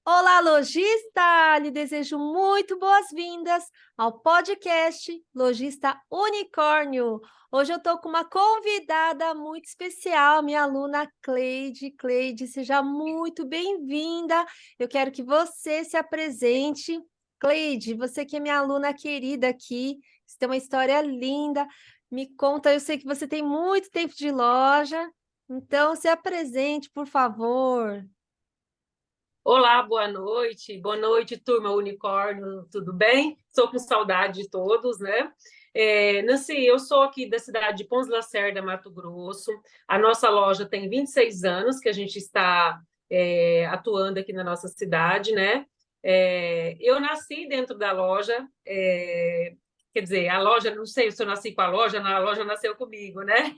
Olá, lojista! Lhe desejo muito boas-vindas ao podcast Lojista Unicórnio. Hoje eu estou com uma convidada muito especial, minha aluna Cleide. Cleide, seja muito bem-vinda. Eu quero que você se apresente. Cleide, você que é minha aluna querida aqui, você tem uma história linda. Me conta, eu sei que você tem muito tempo de loja, então se apresente, por favor. Olá, boa noite, turma Unicórnio, tudo bem? Estou com saudade de todos, né? Nancy, eu sou aqui da cidade de Pontes Lacerda, Mato Grosso. A nossa loja tem 26 anos que a gente está atuando aqui na nossa cidade, né? Eu nasci dentro da loja, quer dizer, a loja, não sei se eu nasci com a loja nasceu comigo, né?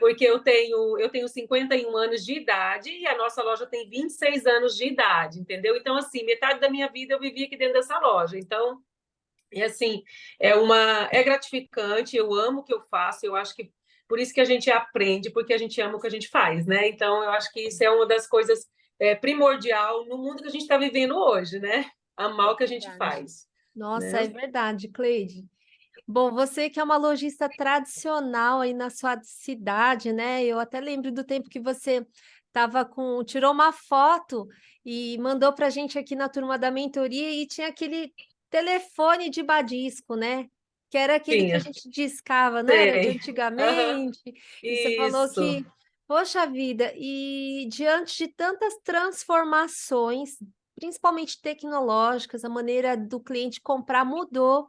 Porque eu tenho 51 anos de idade e a nossa loja tem 26 anos de idade, entendeu? Então, assim, metade da minha vida eu vivi aqui dentro dessa loja. Então, assim, é gratificante, eu amo o que eu faço, eu acho que por isso que a gente aprende, porque a gente ama o que a gente faz, né? Então, eu acho que isso é uma das coisas primordial no mundo que a gente está vivendo hoje, né? Amar o que a gente Verdade. faz, Nossa, é né? verdade, Cleide. Bom, você que é uma lojista tradicional aí na sua cidade, né? Eu até lembro do tempo que você tirou uma foto e mandou para a gente aqui na turma da mentoria e tinha aquele telefone de badisco, né? Que era aquele que a Tinha, gente discava, não era de sei. Aham, antigamente. E você falou isso. que, poxa vida, e diante de tantas transformações, principalmente tecnológicas, a maneira do cliente comprar mudou.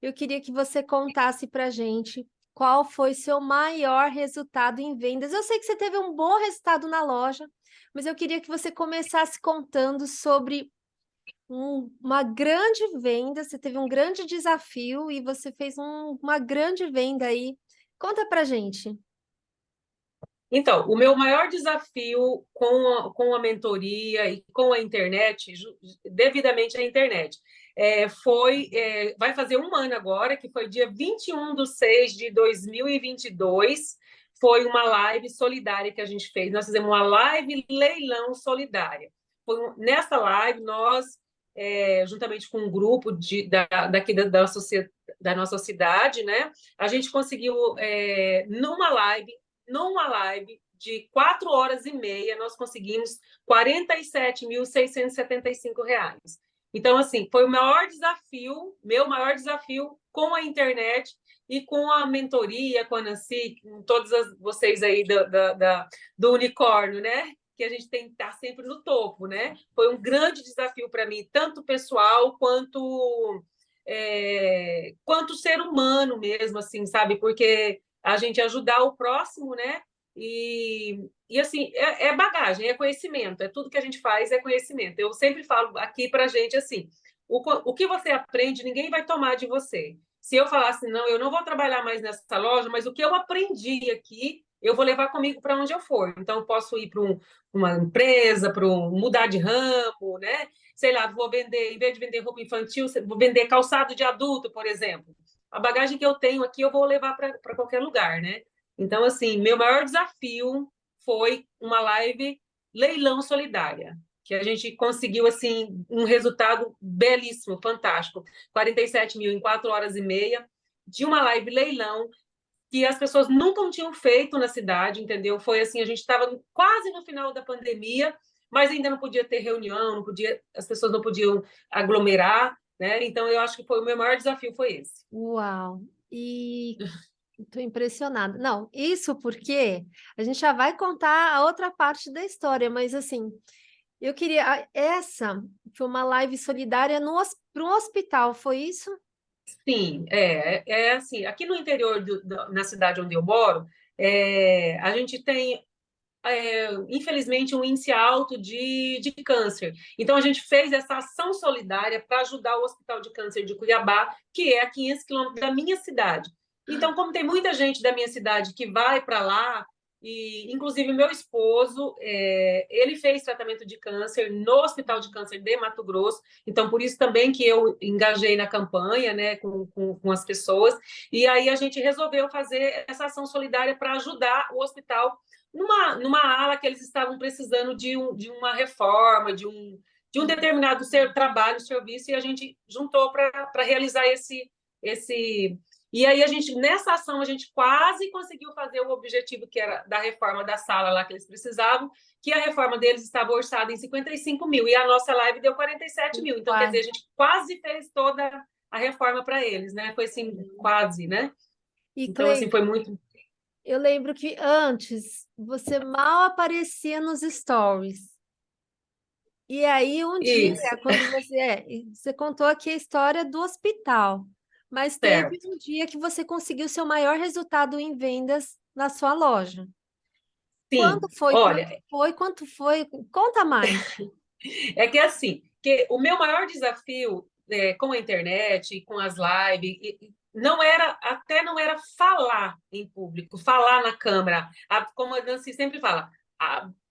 Eu queria que você contasse para a gente qual foi seu maior resultado em vendas. Eu sei que você teve um bom resultado na loja, mas eu queria que você começasse contando sobre uma grande venda. Você teve um grande desafio e você fez uma grande venda aí. Conta para a gente. Então, o meu maior desafio com a mentoria e com a internet, devidamente a internet, vai fazer um ano agora, que foi dia 21/6/2022, foi uma live solidária que a gente fez. Nós fizemos uma live leilão solidária. Nessa live, nós, juntamente com um grupo daqui da nossa cidade, né, a gente conseguiu, numa live de 4 horas e meia, nós conseguimos R$ 47.675. Então, assim, foi o maior desafio, meu maior desafio com a internet e com a mentoria, com a Nancy, com todas vocês aí do Unicórnio, né? Que a gente tem que estar sempre no topo, né? Foi um grande desafio para mim, tanto pessoal quanto ser humano mesmo, assim, sabe? Porque a gente ajudar o próximo, né? E assim, é bagagem, é conhecimento, é tudo que a gente faz é conhecimento. Eu sempre falo aqui para a gente assim: o que você aprende, ninguém vai tomar de você. Se eu falasse, não, eu não vou trabalhar mais nessa loja, mas o que eu aprendi aqui, eu vou levar comigo para onde eu for. Então, eu posso ir para uma empresa, mudar de ramo, né? Sei lá, vou vender, em vez de vender roupa infantil, vou vender calçado de adulto, por exemplo. A bagagem que eu tenho aqui, eu vou levar para qualquer lugar, né? Então, assim, meu maior desafio foi uma live leilão solidária, que a gente conseguiu, assim, um resultado belíssimo, fantástico. 47 mil em 4 horas e meia, de uma live leilão que as pessoas nunca tinham feito na cidade, entendeu? Foi assim, a gente estava quase no final da pandemia, mas ainda não podia ter reunião, não podia, as pessoas não podiam aglomerar, né? Então, eu acho que foi o meu maior desafio foi esse. Uau! E estou impressionada. Não, isso porque a gente já vai contar a outra parte da história, mas assim, eu queria. Essa foi uma live solidária para um hospital, foi isso? Sim, é assim, aqui no interior, na cidade onde eu moro, a gente tem, infelizmente, um índice alto de câncer. Então, a gente fez essa ação solidária para ajudar o Hospital de Câncer de Cuiabá, que é a 500 quilômetros da minha cidade. Então, como tem muita gente da minha cidade que vai para lá, E, inclusive, meu esposo, ele fez tratamento de câncer no Hospital de Câncer de Mato Grosso, então por isso também que eu engajei na campanha, né, com as pessoas, e aí a gente resolveu fazer essa ação solidária para ajudar o hospital numa ala que eles estavam precisando de uma reforma, de um determinado trabalho, serviço, e a gente juntou para realizar esse e aí nessa ação, a gente quase conseguiu fazer o objetivo que era da reforma da sala lá que eles precisavam, que a reforma deles estava orçada em 55 mil, e a nossa live deu 47 mil. Então, quer dizer, a gente quase fez toda a reforma para eles, né? Foi assim, quase, né? E, Então, assim, foi muito... eu lembro que antes você mal aparecia nos stories. E aí, um dia, Isso, quando você contou aqui a história do hospital, mas teve certo. um dia que você conseguiu seu maior resultado em vendas na sua loja. Quando Sim, foi? Quanto olha, foi? Quanto foi? Conta mais. é que assim, que o meu maior desafio com a internet e com as lives não era falar em público, falar na câmera. Como a Nancy sempre fala,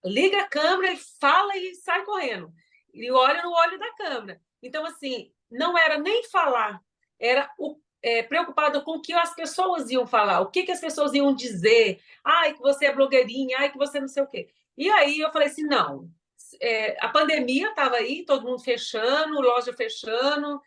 liga a câmera e fala e sai correndo. E olha no olho da câmera. Então, assim, não era nem falar, era preocupado com o que as pessoas iam falar, o que, que as pessoas iam dizer. Ai, que você é blogueirinha, ai, que você não sei o quê. E aí eu falei assim, não, a pandemia estava aí, todo mundo fechando, loja fechando,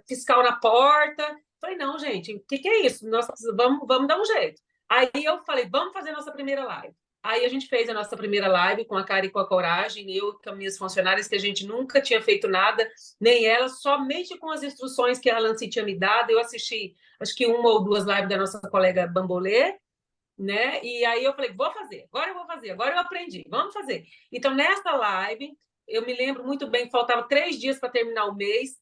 fiscal na porta. Falei, não, gente, o que é isso? Nós vamos dar um jeito. Aí eu falei, vamos fazer a nossa primeira live. Aí a gente fez a nossa primeira live com a cara e com a coragem, eu com as minhas funcionárias, que a gente nunca tinha feito nada, nem elas, somente com as instruções que a Lancy tinha me dado. Eu assisti, acho que uma ou duas lives da nossa colega Bambolê, né? E aí eu falei, vou fazer, agora eu vou fazer, agora eu aprendi, vamos fazer. Então, nessa live, eu me lembro muito bem, faltava 3 dias para terminar o mês,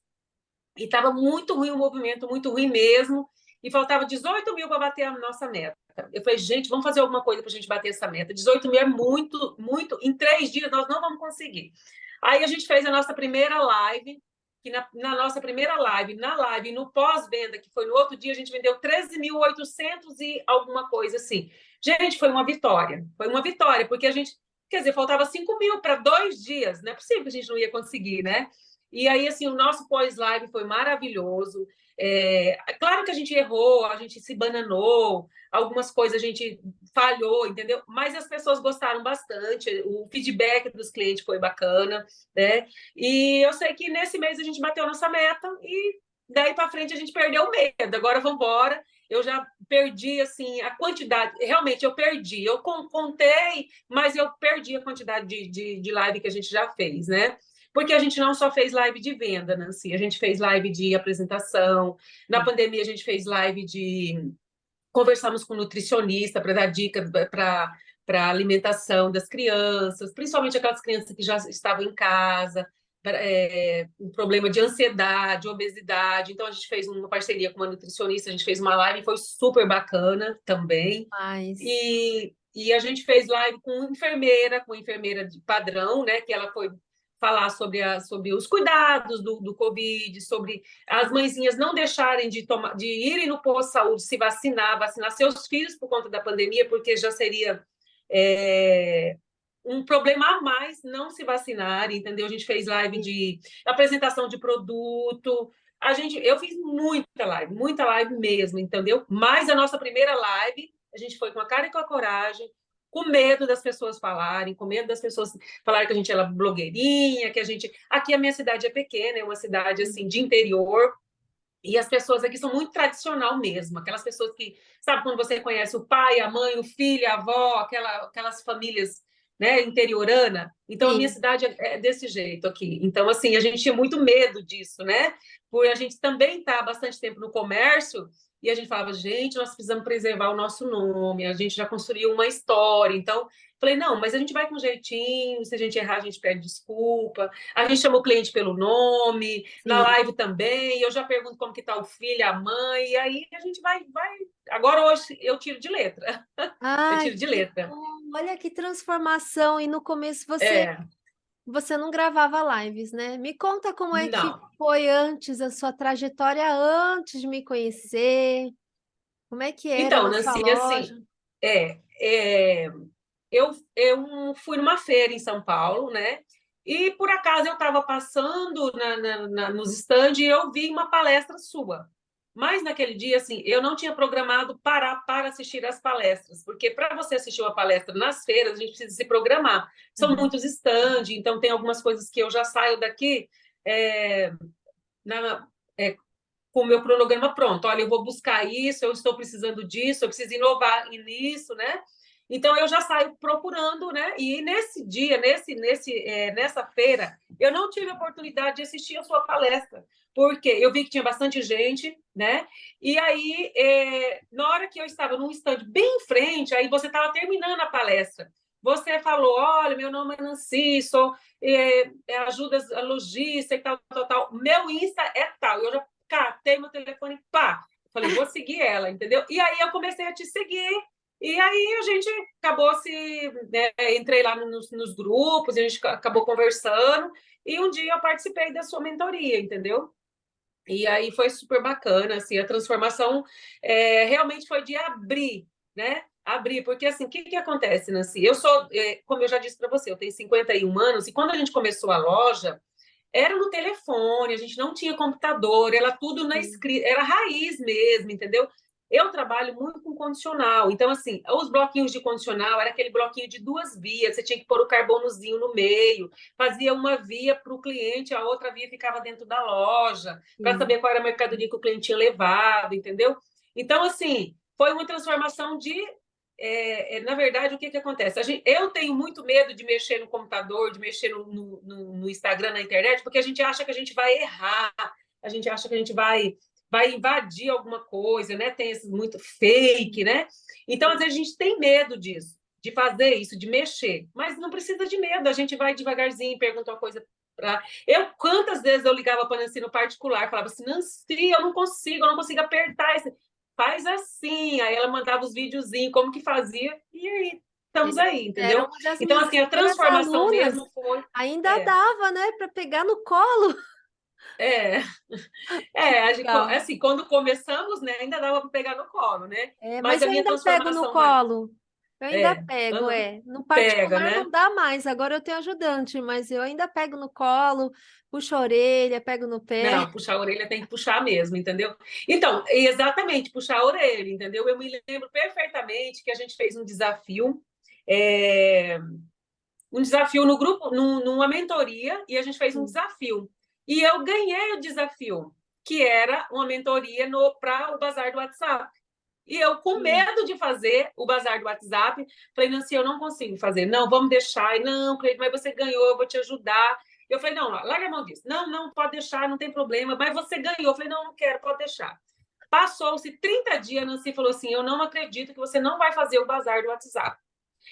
e estava muito ruim o movimento, muito ruim mesmo, e faltava 18 mil para bater a nossa meta. Eu falei, gente, vamos fazer alguma coisa para a gente bater essa meta. 18 mil é muito, muito, em 3 dias nós não vamos conseguir. Aí a gente fez a nossa primeira live, que na nossa primeira live, na live, no pós-venda, que foi no outro dia, a gente vendeu 13.800 e alguma coisa assim. Gente, foi uma vitória, porque a gente, quer dizer, faltava 5 mil para 2 dias, não é possível que a gente não ia conseguir, né? E aí, assim, o nosso pós-live foi maravilhoso. Claro que a gente errou, a gente se bananou, algumas coisas a gente falhou, entendeu? Mas as pessoas gostaram bastante, o feedback dos clientes foi bacana, né? E eu sei que nesse mês a gente bateu nossa meta e daí para frente a gente perdeu o medo. Agora vamos embora. Eu já perdi assim a quantidade, realmente eu perdi. Eu contei, mas eu perdi a quantidade de live que a gente já fez, né? Porque a gente não só fez live de venda, Nancy, a gente fez live de apresentação. Na pandemia, a gente fez live de. Conversamos com nutricionista para dar dicas para a alimentação das crianças, principalmente aquelas crianças que já estavam em casa, um problema de ansiedade, obesidade. Então, a gente fez uma parceria com uma nutricionista, a gente fez uma live, foi super bacana também. Mas, E a gente fez live com enfermeira de padrão, né? Que ela foi falar sobre os cuidados do Covid, sobre as mãezinhas não deixarem de irem no posto de saúde se vacinar seus filhos por conta da pandemia, porque já seria um problema a mais não se vacinar, entendeu? A gente fez live de apresentação de produto. Eu fiz muita live mesmo, entendeu? Mas a nossa primeira live, a gente foi com a cara e com a coragem, com medo das pessoas falarem, com medo das pessoas falarem que a gente era blogueirinha, que a gente. Aqui a minha cidade é pequena, é uma cidade assim de interior. E as pessoas aqui são muito tradicional mesmo, aquelas pessoas que, sabe, quando você conhece o pai, a mãe, o filho, a avó, aquelas famílias, né, interiorana. Então, a minha sim. cidade é desse jeito aqui. Então, assim, a gente tinha muito medo disso, né? Por a gente também estar há bastante tempo no comércio e a gente falava, gente, nós precisamos preservar o nosso nome, a gente já construiu uma história. Então, falei, não, mas a gente vai com jeitinho, se a gente errar, a gente pede desculpa. A gente chama o cliente pelo nome, na Sim. live também, eu já pergunto como que está o filho, a mãe, e aí a gente vai. Agora hoje eu tiro de letra. Eu Ai, tiro de que letra. bom! Olha que transformação! E no começo É, você não gravava lives, né? Me conta como é que não. foi antes, a sua trajetória antes de me conhecer. Como é que era Então, na sua Nancy, assim, loja? eu fui numa feira em São Paulo, né? E por acaso eu estava passando nos stands e eu vi uma palestra sua. Mas naquele dia, assim, eu não tinha programado parar para assistir às palestras, porque para você assistir uma palestra nas feiras, a gente precisa se programar. São Uhum. muitos stands, então tem algumas coisas que eu já saio daqui é, na, é, com o meu cronograma pronto. Olha, eu vou buscar isso, eu estou precisando disso, eu preciso inovar nisso, né? Então eu já saio procurando, né? E nesse dia, nessa feira, eu não tive a oportunidade de assistir a sua palestra, porque eu vi que tinha bastante gente, né? E aí, na hora que eu estava num stand bem em frente, aí você estava terminando a palestra. Você falou: olha, meu nome é Nancy, sou ajuda a logística e tal, tal, tal. Meu Insta é tal. Eu já catei meu telefone, pá. Falei, vou seguir ela, entendeu? E aí eu comecei a te seguir. E aí a gente acabou né, entrei lá nos grupos, a gente acabou conversando, e um dia eu participei da sua mentoria, entendeu? E aí foi super bacana, assim, a transformação realmente foi de abrir, né? Abrir, porque assim, o que acontece, Nancy? Eu sou, como eu já disse para você, eu tenho 51 anos, e quando a gente começou a loja, era no telefone, a gente não tinha computador, era tudo na escrita, era raiz mesmo, entendeu? Eu trabalho muito com condicional, então, assim, os bloquinhos de condicional era aquele bloquinho de 2 vias, você tinha que pôr o carbonozinho no meio, fazia uma via para o cliente, a outra via ficava dentro da loja, para saber qual era a mercadoria que o cliente tinha levado, entendeu? Então, assim, foi uma transformação de na verdade, o que acontece? Eu tenho muito medo de mexer no computador, de mexer no Instagram, na internet, porque a gente acha que a gente vai errar, a gente acha que a gente vai invadir alguma coisa, né? Tem esse muito fake, né? Então, às vezes, a gente tem medo disso, de fazer isso, de mexer, mas não precisa de medo, a gente vai devagarzinho, pergunta uma coisa para. Quantas vezes eu ligava para a Nancy no particular, falava assim: Nancy, eu não consigo apertar esse faz assim. Aí ela mandava os videozinhos, como que fazia, e aí estamos aí, Era entendeu? uma das Então, minhas assim, a primeiras transformação alunas. mesmo foi. Ainda É, dava, né, para pegar no colo. é, Que legal. assim, quando começamos, né, ainda dava para pegar no colo, né? É, Mas mas a eu minha ainda pego no transformação vai. colo. Eu ainda pego, Aham, No pega, particular não né? dá mais. Agora eu tenho ajudante, mas eu ainda pego no colo, puxo a orelha, pego no pé. Não, puxar a orelha tem que puxar mesmo, entendeu? Então, exatamente, puxar a orelha, entendeu? Eu me lembro perfeitamente que a gente fez é, um desafio no grupo, numa mentoria, e a gente fez um desafio. E eu ganhei o desafio, que era uma mentoria para o Bazar do WhatsApp. E eu, com medo de fazer o Bazar do WhatsApp, falei, Nancy, eu não consigo fazer. Não, vamos deixar. E não, Cleide, mas você ganhou, eu vou te ajudar. Eu falei, não, larga a mão disso. Não, não, pode deixar, não tem problema. Mas você ganhou. Eu falei, não, não quero, pode deixar. Passou-se 30 dias, a Nancy falou assim, eu não acredito que você não vai fazer o Bazar do WhatsApp.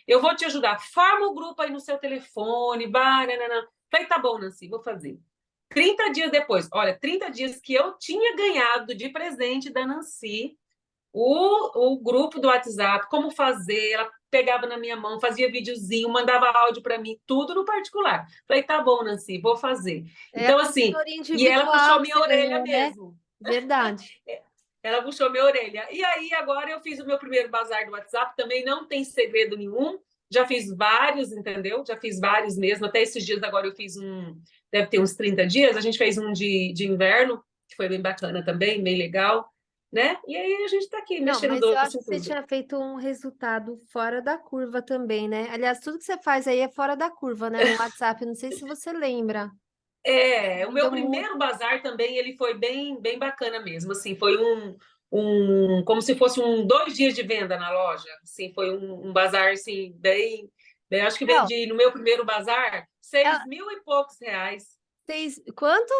Eu vou te ajudar. Forma o grupo aí no seu telefone. Banana. Falei, tá bom, Nancy, vou fazer. 30 dias depois, olha, 30 dias que eu tinha ganhado de presente da Nancy, o grupo do WhatsApp, como fazer, ela pegava na minha mão, fazia videozinho, mandava áudio para mim, tudo no particular. Falei, tá bom, Nancy, vou fazer. É a Então, assim, consultoria e ela individual puxou que minha você orelha ganhou, né? mesmo. Verdade. Ela puxou minha orelha. E aí, agora eu fiz o meu primeiro bazar do WhatsApp, também não tem segredo nenhum. Já fiz vários, entendeu? Já fiz vários mesmo. Até esses dias agora eu fiz deve ter uns 30 dias, a gente fez um de inverno, que foi bem bacana também, bem legal, né? E aí a gente está aqui, Não, mexendo mas eu acho doce em que você tudo. tinha feito um resultado fora da curva também, né? Aliás, tudo que você faz aí é fora da curva, né? No WhatsApp, não sei se você lembra. O meu Vendeu muito. primeiro bazar também, ele foi bem, bem bacana mesmo, assim, foi como se fosse 2 dias de venda na loja, assim, foi um bazar, assim, bem, acho que Não, vendi no meu primeiro bazar ela 6 mil e poucos reais, fez quanto?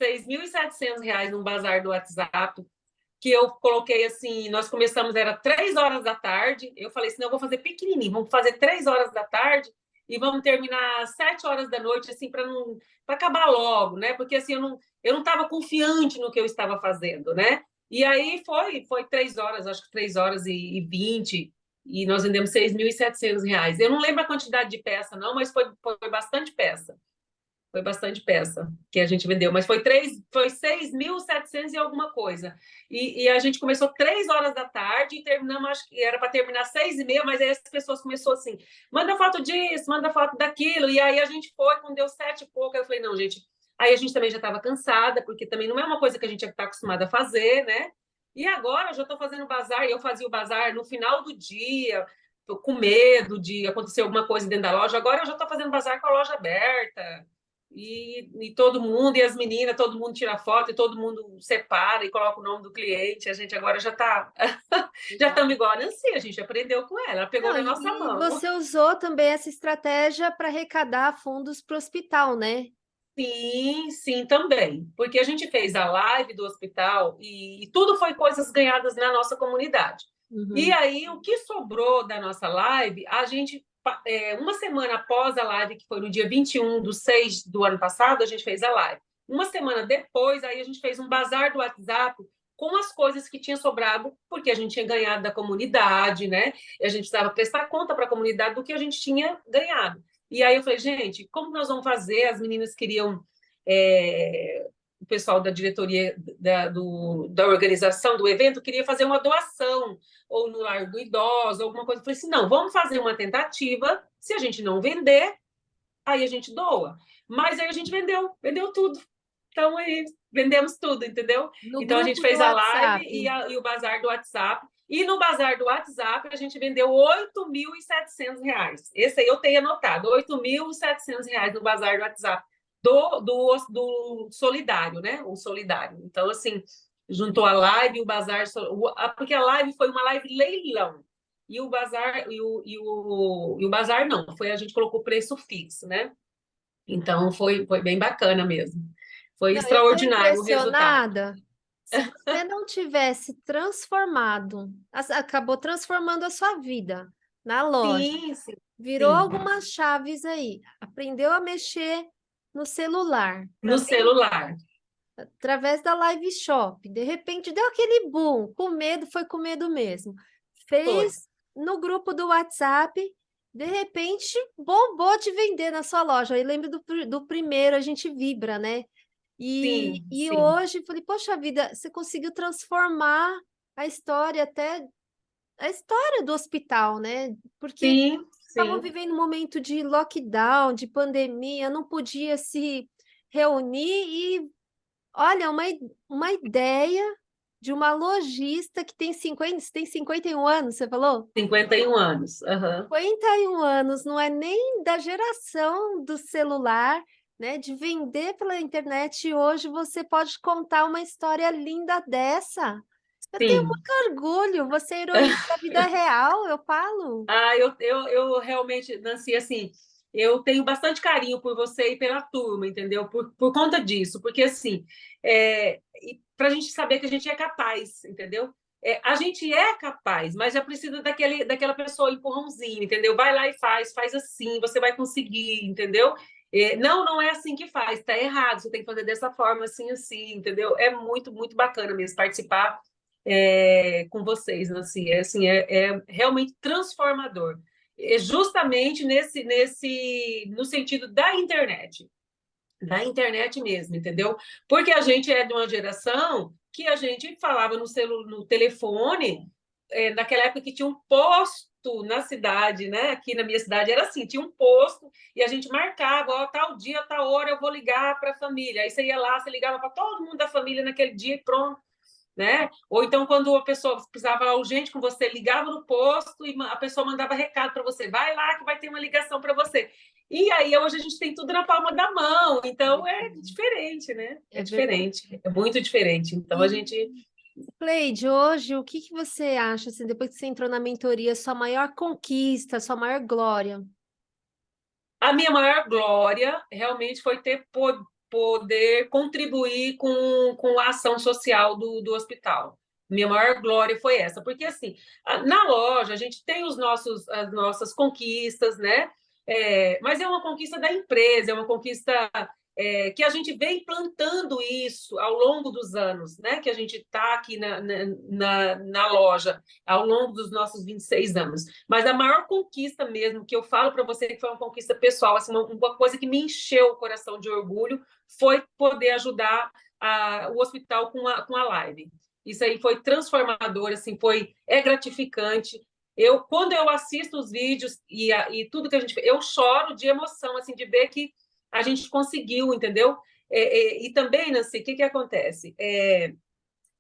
6.700 reais num bazar do WhatsApp, que eu coloquei assim, nós começamos, era 3 horas da tarde, eu falei assim, não, eu vou fazer pequenininho, vamos fazer 3 horas da tarde e vamos terminar às 7 horas da noite, assim, para acabar logo, né? Porque assim, eu não estava confiante no que eu estava fazendo, né? E aí foi 3 horas, acho que 3 horas e 20, e nós vendemos 6.700 reais. Eu não lembro a quantidade de peça, não, mas foi bastante peça. Foi bastante peça que a gente vendeu, mas foi 6.700 e alguma coisa. E a gente começou 3 horas da tarde e terminamos, acho que era para terminar 6h30, mas aí as pessoas começaram assim, manda foto disso, manda foto daquilo, e aí a gente foi, quando deu 7 e pouco, eu falei, não, gente, aí a gente também já estava cansada, porque também não é uma coisa que a gente está acostumada a fazer, né? E agora eu já estou fazendo bazar, e eu fazia o bazar no final do dia, tô com medo de acontecer alguma coisa dentro da loja, agora eu já estou fazendo bazar com a loja aberta, e todo mundo, e as meninas, todo mundo tira foto, e todo mundo separa e coloca o nome do cliente. A gente agora já está já Legal. estamos igual a Nancy, a gente aprendeu com ela pegou Não, na nossa e mão. você usou também essa estratégia para arrecadar fundos para o hospital, né? Sim, sim, também. Porque a gente fez a live do hospital e tudo foi coisas ganhadas na nossa comunidade. E Uhum. aí, o que sobrou da nossa live, a gente, uma semana após a live, que foi no dia 21/6 do ano passado, a gente fez a live. Uma semana depois, aí a gente fez um bazar do WhatsApp com as coisas que tinha sobrado, porque a gente tinha ganhado da comunidade, né? E a gente precisava prestar conta para a comunidade do que a gente tinha ganhado. E aí eu falei, gente, como nós vamos fazer? As meninas queriam, o pessoal da diretoria da organização do evento queria fazer uma doação, ou no lar do idoso, alguma coisa. Eu falei assim, não, vamos fazer uma tentativa, se a gente não vender, aí a gente doa. Mas aí a gente vendeu tudo. Então, aí vendemos tudo, entendeu? No Então, a gente grupo do fez a live WhatsApp. e o bazar do WhatsApp. E no bazar do WhatsApp, a gente vendeu R$ 8.700. Esse aí eu tenho anotado, R$ 8.700 no bazar do WhatsApp do solidário, né? O solidário. Então, assim, juntou a live e o bazar, porque a live foi uma live leilão. E o bazar, e o bazar não, a gente colocou preço fixo, né? Então foi bem bacana mesmo. Foi Não, eu estou extraordinário o resultado. impressionada. Se você não tivesse transformado, acabou transformando a sua vida na loja, Sim, sim, virou sim. algumas chaves aí, aprendeu a mexer no celular, No celular. através da live shop, de repente deu aquele boom, com medo, foi com medo mesmo. Foi. Fez no grupo do WhatsApp, de repente bombou de vender na sua loja. Eu lembro do primeiro, a gente vibra, né? E, Sim, e sim. hoje, falei, poxa vida, você conseguiu transformar a história, até a história do hospital, né? Porque Sim, estavam sim. vivendo um momento de lockdown, de pandemia, não podia se reunir e, olha, uma ideia de uma lojista que tem 50, você tem 51 anos, você falou? 51 anos. Aham. 51 anos, não é nem da geração do celular, né? De vender pela internet. E hoje você pode contar uma história linda dessa. Eu tenho Sim. muito orgulho, você é heroína da vida real, eu falo. Eu realmente, Nancy, assim, eu tenho bastante carinho por você e pela turma, entendeu? Por conta disso, porque assim, para a gente saber que a gente é capaz, entendeu? A gente é capaz, mas já precisa daquela pessoa empurrãozinho, entendeu? Vai lá e faz assim, você vai conseguir, entendeu? Não, não é assim que faz, tá errado, você tem que fazer dessa forma, assim, assim, entendeu? É muito, muito bacana mesmo participar com vocês, assim, é realmente transformador. É justamente no sentido da internet mesmo, entendeu? Porque a gente é de uma geração que a gente falava no telefone, naquela época que tinha um posto na cidade, né? Aqui na minha cidade era assim, tinha um posto e a gente marcava, ó, tal dia, tal hora eu vou ligar para a família. Aí você ia lá, você ligava para todo mundo da família naquele dia e pronto, né? Ou então, quando a pessoa precisava urgente com você, ligava no posto e a pessoa mandava recado para você, vai lá que vai ter uma ligação para você. E aí, hoje a gente tem tudo na palma da mão, então é diferente, né? É É verdade. diferente, é muito diferente. Então, a E, gente. Cleide, hoje, o que que você acha, assim, depois que você entrou na mentoria, sua maior conquista, sua maior glória? A minha maior glória realmente foi poder contribuir com a ação social do hospital. Minha maior glória foi essa, porque assim, na loja a gente tem as nossas conquistas, né? Mas é uma conquista da empresa, é uma conquista que a gente vem plantando isso ao longo dos anos, né? Que a gente está aqui na loja ao longo dos nossos 26 anos. Mas a maior conquista mesmo, que eu falo para você que foi uma conquista pessoal, assim, uma coisa que me encheu o coração de orgulho, foi poder ajudar o hospital com a live. Isso aí foi transformador, assim, é gratificante. Quando eu assisto os vídeos e tudo que a gente fez, eu choro de emoção, assim, de ver que a gente conseguiu, entendeu? E também, Nancy, o que acontece?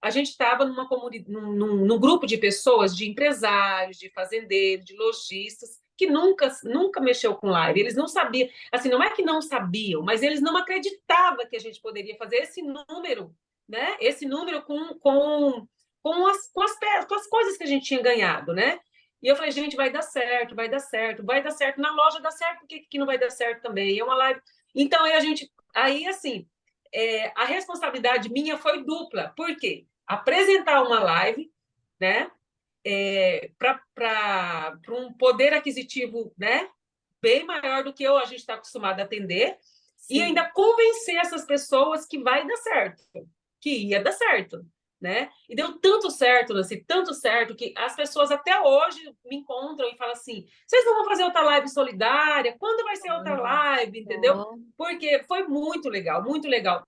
A gente estava numa comunidade, num grupo de pessoas, de empresários, de fazendeiros, de lojistas, que nunca mexeu com live. Eles não sabiam, assim, não é que não sabiam, mas eles não acreditavam que a gente poderia fazer esse número, né? Esse número com as coisas que a gente tinha ganhado, né? E eu falei, gente, vai dar certo, vai dar certo, vai dar certo. Na loja dá certo, por que não vai dar certo também? É uma live. Então, aí assim, a responsabilidade minha foi dupla. Por quê? Apresentar uma live, né? Para um poder aquisitivo, né? Bem maior do que a gente está acostumado a atender, Sim. E ainda convencer essas pessoas que vai dar certo, que ia dar certo, né? E deu tanto certo, que as pessoas até hoje me encontram e falam assim: vocês não vão fazer outra live solidária? Quando vai ser outra live? Entendeu? Porque foi muito legal, muito legal.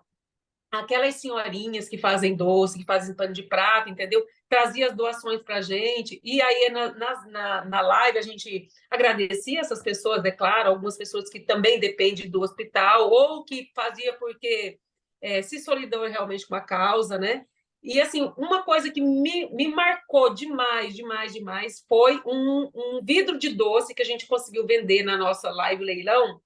Aquelas senhorinhas que fazem doce, que fazem pano de prata, entendeu? Trazia as doações para a gente, e aí na live a gente agradecia essas pessoas, é claro, algumas pessoas que também dependem do hospital, ou que fazia porque se solidou realmente com a causa, né? E, assim, uma coisa que me marcou demais, demais, demais, foi um vidro de doce que a gente conseguiu vender na nossa live leilão.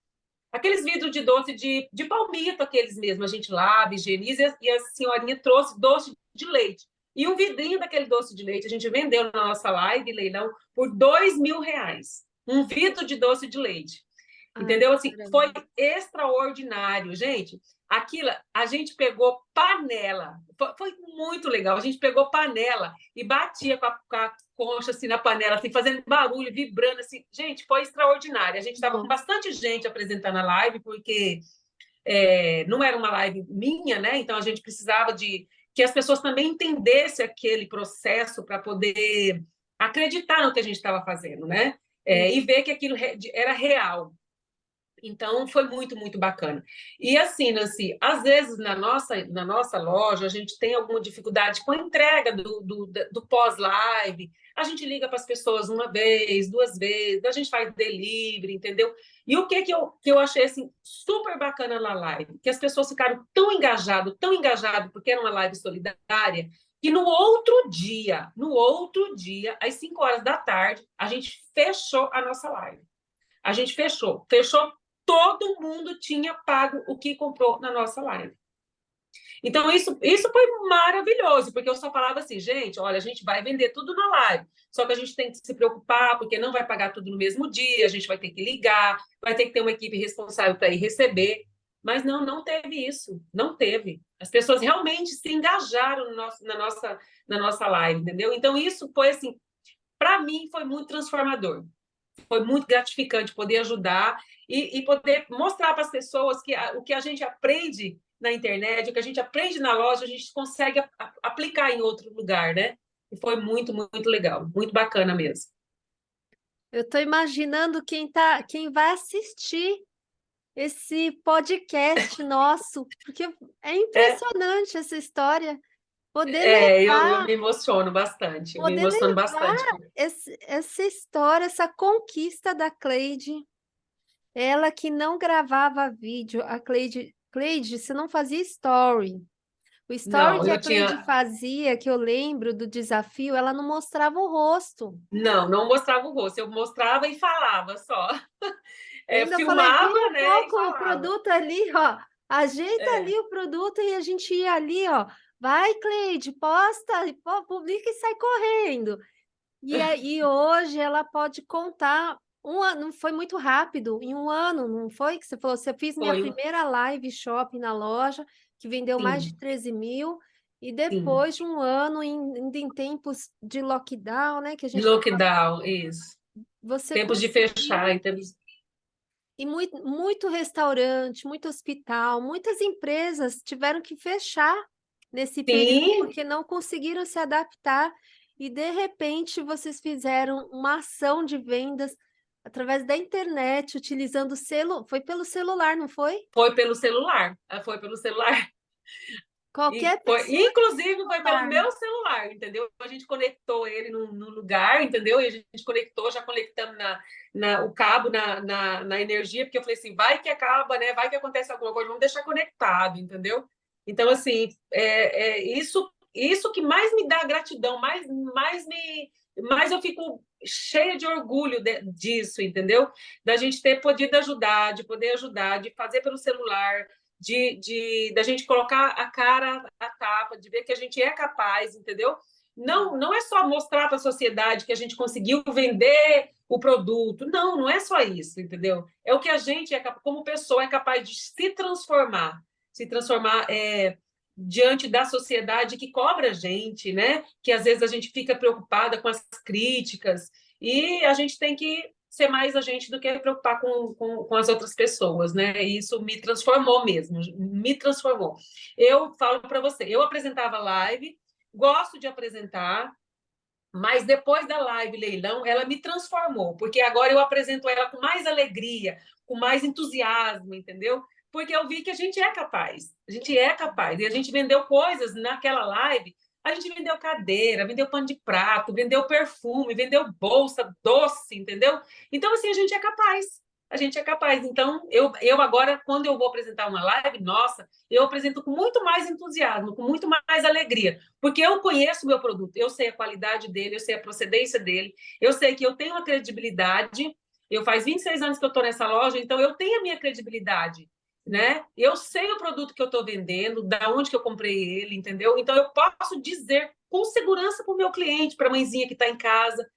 Aqueles vidros de doce de palmito, aqueles mesmo, a gente lava, higieniza, e a senhorinha trouxe doce de leite. E um vidrinho daquele doce de leite a gente vendeu na nossa live, leilão, por R$ 2.000. Um vidro de doce de leite. Entendeu? Assim, foi extraordinário, gente. Aquilo, a gente pegou panela. Foi muito legal. A gente pegou panela e batia com a concha assim na panela, assim, fazendo barulho, vibrando assim. Gente, foi extraordinário. A gente estava com bastante gente apresentando a live, porque não era uma live minha, né? Então a gente precisava de que as pessoas também entendessem aquele processo para poder acreditar no que a gente estava fazendo, né? E ver que aquilo era real. Então, foi muito, muito bacana. E assim, Nancy, às vezes na nossa loja a gente tem alguma dificuldade com a entrega do pós-live. A gente liga para as pessoas uma vez, duas vezes, a gente faz delivery, entendeu? E o que eu achei assim, super bacana na live? Que as pessoas ficaram tão engajadas, porque era uma live solidária, que no outro dia, às 5 horas da tarde, a gente fechou a nossa live. A gente fechou todo mundo tinha pago o que comprou na nossa live. Então, isso foi maravilhoso, porque eu só falava assim, gente, olha, a gente vai vender tudo na live, só que a gente tem que se preocupar, porque não vai pagar tudo no mesmo dia, a gente vai ter que ligar, vai ter que ter uma equipe responsável para ir receber. Mas não teve isso, não teve. As pessoas realmente se engajaram na nossa live, entendeu? Então, isso foi assim, para mim, foi muito transformador. Foi muito gratificante poder ajudar e poder mostrar para as pessoas que o que a gente aprende na internet, o que a gente aprende na loja, a gente consegue aplicar em outro lugar, né? E foi muito, muito legal, muito bacana mesmo. Eu estou imaginando quem vai assistir esse podcast nosso, porque é impressionante essa história. Poder eu levar, me emociono bastante, eu me poder emociono levar bastante. essa história, essa conquista da Cleide. Ela que não gravava vídeo, a Cleide, você não fazia story. O story Não, que a eu Cleide tinha. fazia, que eu lembro do desafio, ela não mostrava o rosto. Não mostrava o rosto, eu mostrava e falava só. Eu ainda falei, Filmava, vem um né, e pouco o falava. produto ali, ó. Ajeita É. ali o produto e a gente ia ali, ó. Vai, Cleide, posta, publica e sai correndo. E aí hoje ela pode contar um ano, não foi muito rápido, em um ano, não foi? Que você falou, você fiz minha Foi, primeira live shopping na loja, que vendeu mais de sim, 13.000, e sim. depois de um ano, ainda em tempos de lockdown, né? Que a De gente lockdown, isso. você Tempos de fechar, conseguiu, em termos. E muito, muito restaurante, muito hospital, muitas empresas tiveram que fechar nesse período Sim, porque não conseguiram se adaptar. E de repente vocês fizeram uma ação de vendas através da internet, utilizando o foi pelo celular, não foi? foi pelo celular. Foi pelo celular. E Qualquer foi, pessoa tem inclusive, foi pelo celular. meu celular, entendeu? A gente conectou ele no lugar, entendeu? E a gente conectou, já conectamos o cabo na energia, porque eu falei assim, vai que acaba, né? Vai que acontece alguma coisa, vamos deixar conectado, entendeu? Então, assim, isso que mais me dá gratidão, mais eu fico cheia de orgulho disso, entendeu? Da gente ter podido ajudar, de poder ajudar, de fazer pelo celular, da gente colocar a cara a tapa, de ver que a gente é capaz, entendeu? Não é só mostrar para a sociedade que a gente conseguiu vender o produto. Não é só isso, entendeu? É o que a gente, como pessoa, é capaz de se transformar diante da sociedade que cobra a gente, né? Que às vezes a gente fica preocupada com as críticas e a gente tem que ser mais a gente do que preocupar com as outras pessoas, né? E isso me transformou mesmo, me transformou. Eu falo para você, eu apresentava live, gosto de apresentar, mas depois da live leilão, ela me transformou, porque agora eu apresento ela com mais alegria, com mais entusiasmo, entendeu? Porque eu vi que a gente é capaz, e a gente vendeu coisas naquela live. A gente vendeu cadeira, vendeu pano de prato, vendeu perfume, vendeu bolsa doce, entendeu? Então, assim, a gente é capaz. A gente é capaz. Então, eu agora, quando eu vou apresentar uma live, nossa, eu apresento com muito mais entusiasmo, com muito mais alegria, porque eu conheço o meu produto, eu sei a qualidade dele, eu sei a procedência dele, eu sei que eu tenho uma credibilidade. Eu faz 26 anos que eu estou nessa loja, então eu tenho a minha credibilidade, né? Eu sei o produto que eu estou vendendo, da onde que eu comprei ele, entendeu? Então eu posso dizer com segurança para o meu cliente, para a mãezinha que está em casa,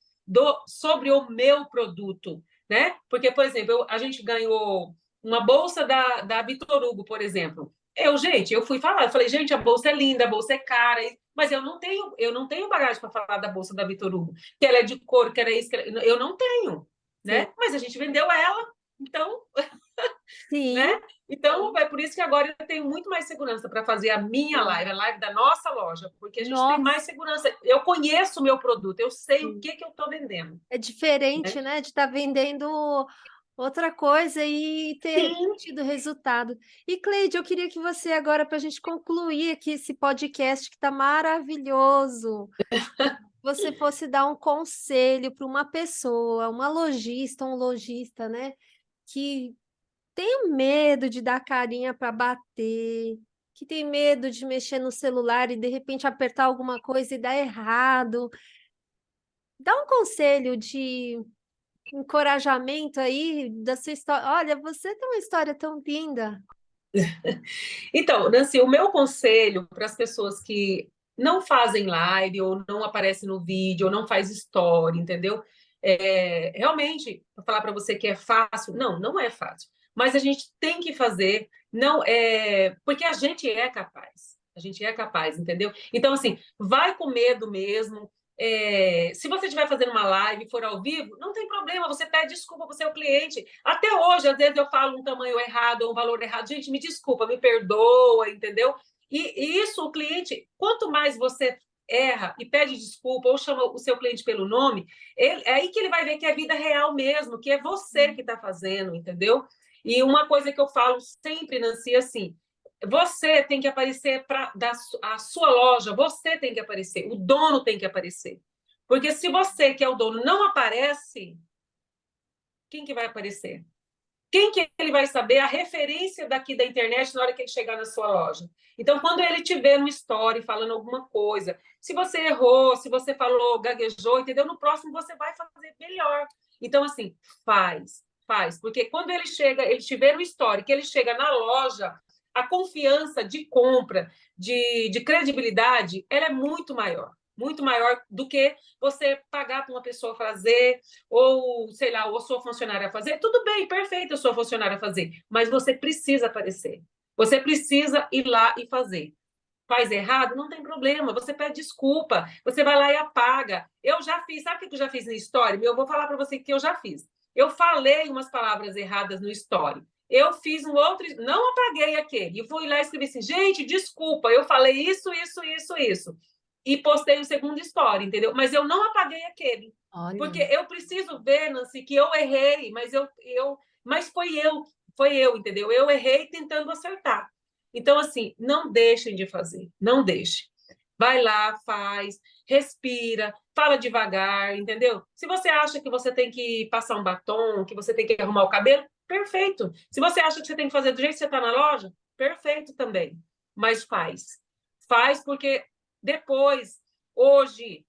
sobre o meu produto, né? Porque, por exemplo, a gente ganhou uma bolsa da Vitor Hugo, por exemplo. Eu fui falar, eu falei, gente, a bolsa é linda, a bolsa é cara, mas eu não tenho bagagem para falar da bolsa da Vitor Hugo, que ela é de couro, que ela é isso, eu não tenho, Sim. né? Mas a gente vendeu ela, então, Sim, né? Então, é por isso que agora eu tenho muito mais segurança para fazer a minha live, a live da nossa loja, porque a gente tem nossa, mais segurança. Eu conheço o meu produto, eu sei o sim. que eu estou vendendo, É né? diferente, né, de estar vendendo outra coisa e ter Sim. tido resultado. E, Cleide, eu queria que você agora, para a gente concluir aqui esse podcast que está maravilhoso, você fosse dar um conselho para uma pessoa, uma lojista, um lojista, né, que tem medo de dar carinha para bater, que tem medo de mexer no celular e de repente apertar alguma coisa e dar errado. Dá um conselho de encorajamento aí da sua história. Olha, você tem uma história tão linda. Então, Nancy, o meu conselho para as pessoas que não fazem live ou não aparecem no vídeo ou não faz story, entendeu? Realmente, para falar para você que é fácil, não é fácil. Mas a gente tem que fazer, não é, porque a gente é capaz. A gente é capaz, entendeu? Então, assim, vai com medo mesmo. Se você estiver fazendo uma live e for ao vivo, não tem problema, você pede desculpa para o seu cliente. Até hoje, às vezes eu falo um tamanho errado ou um valor errado. Gente, me desculpa, me perdoa, entendeu? E isso, o cliente, quanto mais você erra e pede desculpa ou chama o seu cliente pelo nome, é aí que ele vai ver que é vida real mesmo, que é você que está fazendo, entendeu? E uma coisa que eu falo sempre, Nancy, assim, você tem que aparecer a sua loja, você tem que aparecer, o dono tem que aparecer. Porque se você, que é o dono, não aparece, quem que vai aparecer? Quem que ele vai saber a referência daqui da internet na hora que ele chegar na sua loja? Então, quando ele te ver no story falando alguma coisa, se você errou, se você falou, gaguejou, entendeu? No próximo você vai fazer melhor. Então, assim, faz. Porque quando ele chega, ele te vê no story, que ele chega na loja, a confiança de compra, de credibilidade, ela é muito maior do que você pagar para uma pessoa fazer, ou, sei lá, ou a sua funcionária fazer. Tudo bem, perfeito a sua funcionária fazer, mas você precisa aparecer. Você precisa ir lá e fazer. Faz errado, não tem problema, você pede desculpa, você vai lá e apaga. Eu já fiz, sabe o que eu já fiz na história? Eu vou falar para você que eu já fiz. eu falei umas palavras erradas no story. Eu fiz um outro, não apaguei aquele. E fui lá e escrevi assim, gente, desculpa, eu falei isso. E postei o segundo story, entendeu? Mas eu não apaguei aquele. Olha, Porque eu preciso ver, Nancy, que eu errei, mas foi eu, entendeu? Eu errei tentando acertar. Então, assim, não deixem de fazer, não deixem. Vai lá, faz, respira, fala devagar, entendeu? Se você acha que você tem que passar um batom, que você tem que arrumar o cabelo, perfeito. Se você acha que você tem que fazer do jeito que você está na loja, perfeito também. Mas faz. Faz porque depois, hoje,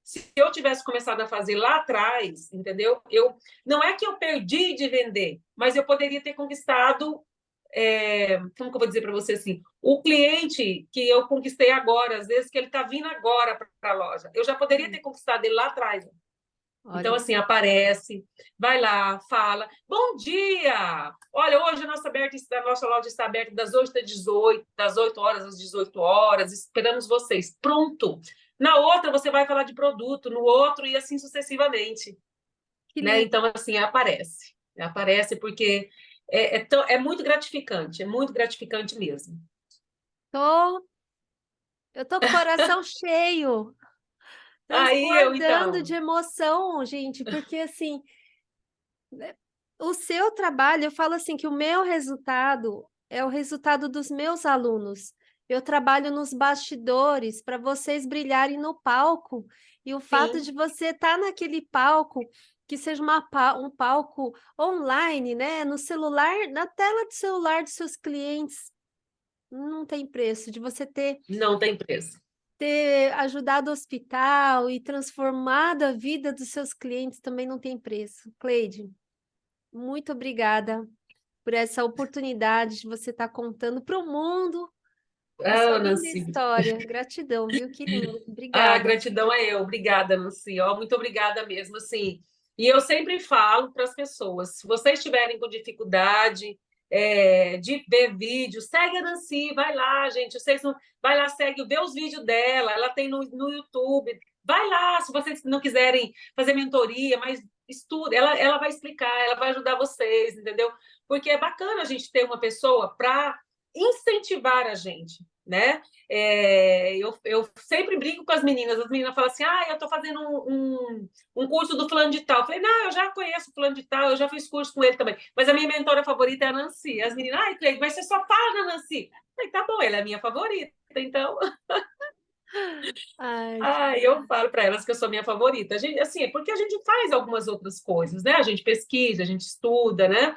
se eu tivesse começado a fazer lá atrás, entendeu? Não é que eu perdi de vender, mas eu poderia ter conquistado como que eu vou dizer para você assim, o cliente que eu conquistei agora, às vezes que ele está vindo agora para a loja, eu já poderia ter conquistado ele lá atrás. Então, olha. assim, aparece, vai lá, fala, bom dia! Olha, hoje a nossa loja está aberta das 8 às 18, das 8 horas às 18 horas, esperamos vocês. Pronto! Na outra, você vai falar de produto, no outro, e assim sucessivamente. Que Né? lindo. Então, assim, aparece. Aparece porque é muito gratificante mesmo. Tô, eu tô com o coração cheio, Aí eu, transbordando então, de emoção, gente, porque assim, o seu trabalho, eu falo assim que o meu resultado é o resultado dos meus alunos. Eu trabalho nos bastidores para vocês brilharem no palco. E o fato sim, de você estar naquele palco, que seja um palco online, né? No celular, na tela do celular dos seus clientes, não tem preço. De você não tem preço. ter ajudado o hospital e transformado a vida dos seus clientes também não tem preço. Cleide, muito obrigada por essa oportunidade de você estar contando para o mundo a sua Ah, linda Nancy. história. Gratidão, viu? Que lindo. Ah, Obrigada. gratidão é eu. Obrigada, Nancy. Ó, muito obrigada mesmo, assim. E eu sempre falo para as pessoas, se vocês estiverem com dificuldade de ver vídeo, segue a Nancy, vai lá, gente. Vocês não, vai lá, segue, vê os vídeos dela. Ela tem no YouTube. Vai lá, se vocês não quiserem fazer mentoria, mas estuda. Ela vai explicar, ela vai ajudar vocês, entendeu? Porque é bacana a gente ter uma pessoa para incentivar a gente, né? Eu sempre brinco com as meninas falam assim: eu estou fazendo um curso do fulano de tal. Eu falei: não, eu já conheço o fulano de tal, eu já fiz curso com ele também. Mas a minha mentora favorita é a Nancy. As meninas, Cleide, mas você só fala na Nancy. Eu falei: tá bom, ela é a minha favorita, então. Ai, Eu falo para elas que eu sou minha favorita. A gente, assim, é porque a gente faz algumas outras coisas, né? A gente pesquisa, a gente estuda, né?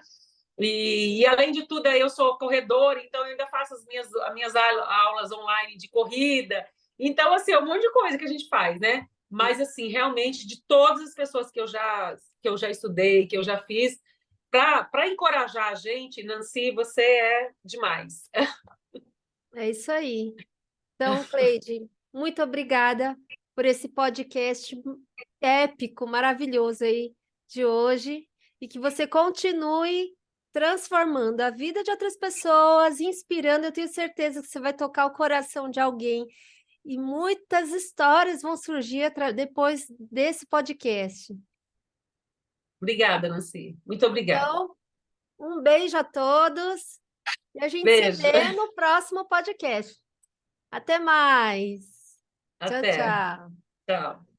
Além de tudo, eu sou corredora, então eu ainda faço as minhas aulas online de corrida. Então, assim, é um monte de coisa que a gente faz, né? Mas, assim, realmente, de todas as pessoas que eu já estudei, que eu já fiz, para encorajar a gente, Nancy, você é demais. é isso aí. Então, Cleide, muito obrigada por esse podcast épico, maravilhoso aí de hoje e que você continue transformando a vida de outras pessoas, inspirando. Eu tenho certeza que você vai tocar o coração de alguém e muitas histórias vão surgir depois desse podcast. Obrigada, Nancy. Muito obrigada. Então, um beijo a todos e a gente se Beijo. vê no próximo podcast. Até mais. Tchau, Até. tchau. Tchau.